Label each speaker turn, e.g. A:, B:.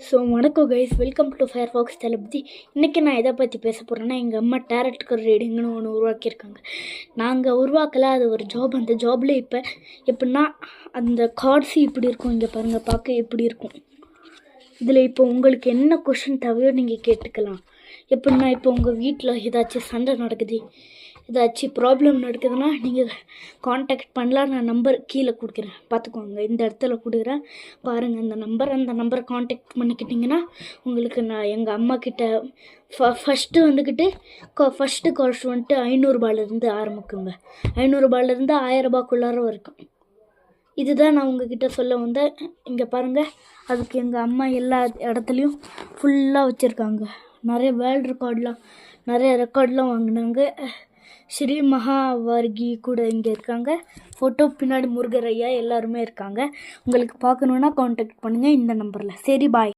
A: வணக்கம் guys, welcome to Firefox தளபதி. இன்றைக்கி நான் எதை பற்றி பேச போகிறேன்னா, எங்கள் அம்மா டேரட் கார்டு ரீடிங்னு ஒன்று உருவாக்கியிருக்காங்க. நாங்கள் உருவாக்கல, அது ஒரு ஜாப். அந்த ஜாபில் இப்போ எப்படின்னா அந்த கார்ட்ஸு இப்படி இருக்கும். இங்கே பாருங்கள், பார்க்க எப்படி இருக்கும். இதில் இப்போ உங்களுக்கு என்ன கொஷின் தேவையோ நீங்கள் கேட்டுக்கலாம். எப்படின்னா இப்போ உங்கள் வீட்டில் ஏதாச்சும் சண்டை நடக்குது, ஏதாச்சும் ப்ராப்ளம் நடக்குதுன்னா நீங்கள் காண்டாக்ட் பண்ணலாம். நான் நம்பர் கீழே கொடுக்குறேன், பார்த்துக்கோங்க. இந்த இடத்துல கொடுக்குறேன் பாருங்கள், அந்த நம்பரை காண்டாக்ட் பண்ணிக்கிட்டிங்கன்னா உங்களுக்கு நான் எங்கள் அம்மா கிட்ட ஃபஸ்ட்டு கால்ஸ் வந்துட்டு 500 ரூபாயிலேருந்து ஆரம்பிக்குங்க. 500 ரூபாயிலேருந்து 1000 ரூபாய்க்குள்ளார வரைக்கும். இதுதான் நான் உங்ககிட்ட சொல்ல வந்தேன். இங்கே பாருங்கள், அதுக்கு எங்கள் அம்மா எல்லா இடத்துலையும் ஃபுல்லாக வச்சுருக்காங்க. நிறைய வேர்ல்டு ரெக்கார்ட்லாம் வாங்கினாங்க. ஸ்ரீ மகாவார்கி கூட இங்கே இருக்காங்க. ஃபோட்டோ பின்னாடி முருகர் ஐயா எல்லாருமே இருக்காங்க. உங்களுக்கு பார்க்கணுன்னா காண்டாக்ட் பண்ணுங்கள் இந்த நம்பரில். சரி, பாய்.